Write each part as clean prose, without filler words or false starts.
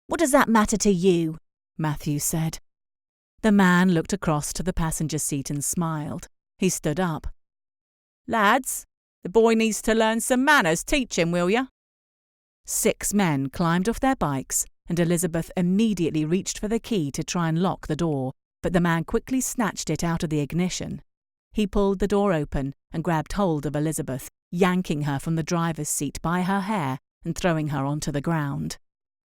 What does that matter to you? Matthew said. The man looked across to the passenger seat and smiled. He stood up. Lads, the boy needs to learn some manners. Teach him, will ya? 6 men climbed off their bikes, and Elizabeth immediately reached for the key to try and lock the door, but the man quickly snatched it out of the ignition. He pulled the door open and grabbed hold of Elizabeth, yanking her from the driver's seat by her hair and throwing her onto the ground.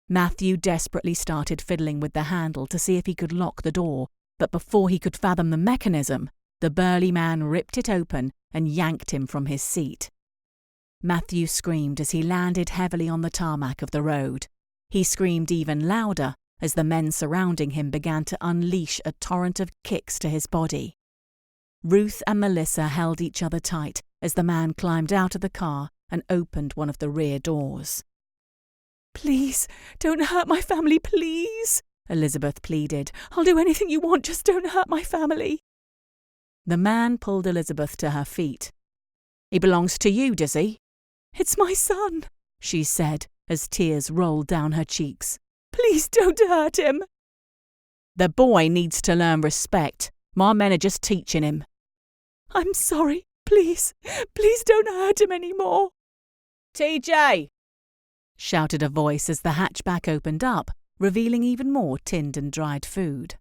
Matthew desperately started fiddling with the handle to see if he could lock the door, but before he could fathom the mechanism, the burly man ripped it open and yanked him from his seat. Matthew screamed as he landed heavily on the tarmac of the road. He screamed even louder as the men surrounding him began to unleash a torrent of kicks to his body. Ruth and Melissa held each other tight as the man climbed out of the car and opened one of the rear doors. "Please, don't hurt my family, please," Elizabeth pleaded. "I'll do anything you want, just don't hurt my family." The man pulled Elizabeth to her feet. "He belongs to you, does he?" "It's my son," she said as tears rolled down her cheeks. "Please don't hurt him." "The boy needs to learn respect. My men are just teaching him." "I'm sorry. Please don't hurt him anymore." "TJ!" shouted a voice as the hatchback opened up, revealing even more tinned and dried food.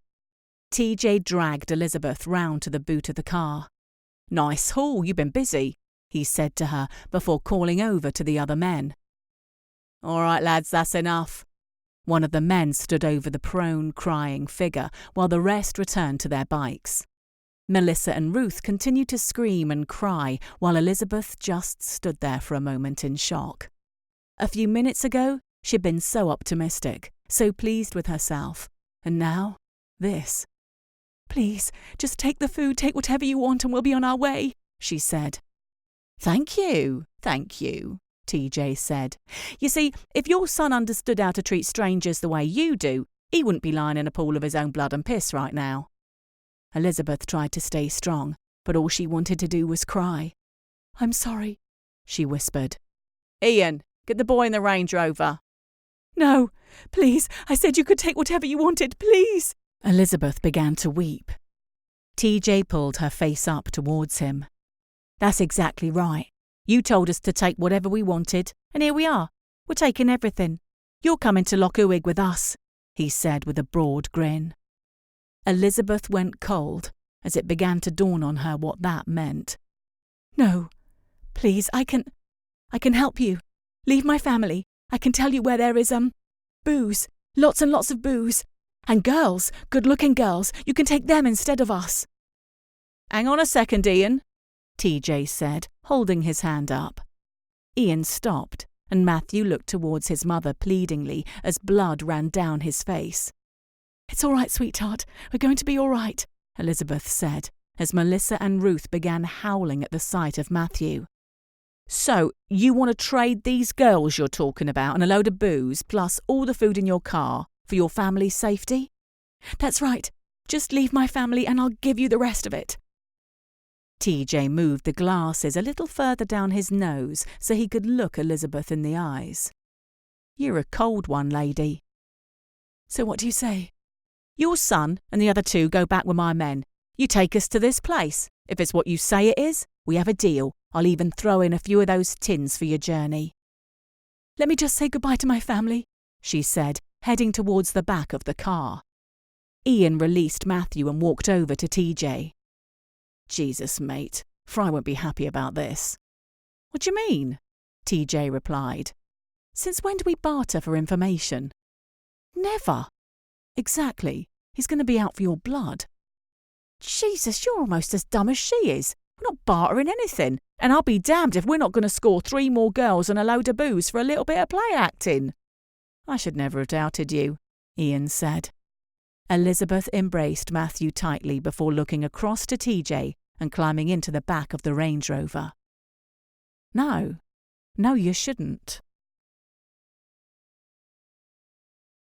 TJ dragged Elizabeth round to the boot of the car. "Nice haul, you've been busy," he said to her before calling over to the other men. "All right, lads, that's enough." One of the men stood over the prone, crying figure, while the rest returned to their bikes. Melissa and Ruth continued to scream and cry, while Elizabeth just stood there for a moment in shock. A few minutes ago, she'd been so optimistic, so pleased with herself, and now, this. "Please, just take the food, take whatever you want, and we'll be on our way," she said. Thank you, TJ said. "You see, if your son understood how to treat strangers the way you do, he wouldn't be lying in a pool of his own blood and piss right now." Elizabeth tried to stay strong, but all she wanted to do was cry. "I'm sorry," she whispered. "Ian, get the boy in the Range Rover." "No, please, I said you could take whatever you wanted, please." Elizabeth began to weep. TJ pulled her face up towards him. "That's exactly right. You told us to take whatever we wanted, and here we are. We're taking everything. You're coming to Loch Uig with us," he said with a broad grin. Elizabeth went cold as it began to dawn on her what that meant. "No, please, I can help you. Leave my family. I can tell you where there is, booze. Lots and lots of booze. And girls, good-looking girls. You can take them instead of us." "Hang on a second, Ian," TJ said, holding his hand up. Ian stopped, and Matthew looked towards his mother pleadingly as blood ran down his face. "It's all right, sweetheart. We're going to be all right," Elizabeth said, as Melissa and Ruth began howling at the sight of Matthew. "So, you want to trade these girls you're talking about and a load of booze, plus all the food in your car, for your family's safety?" "That's right. Just leave my family and I'll give you the rest of it." TJ moved the glasses a little further down his nose so he could look Elizabeth in the eyes. "You're a cold one, lady." "So what do you say?" "Your son and the other 2 go back with my men. You take us to this place. If it's what you say it is, we have a deal. I'll even throw in a few of those tins for your journey." "Let me just say goodbye to my family," she said, heading towards the back of the car. Ian released Matthew and walked over to TJ. "Jesus, mate, Fry won't be happy about this." "What do you mean?" TJ replied. "Since when do we barter for information?" "Never." "Exactly. He's going to be out for your blood." "Jesus, you're almost as dumb as she is. We're not bartering anything, and I'll be damned if we're not going to score 3 more girls and a load of booze for a little bit of play acting." "I should never have doubted you," Ian said. Elizabeth embraced Matthew tightly before looking across to TJ and climbing into the back of the Range Rover. No, you shouldn't."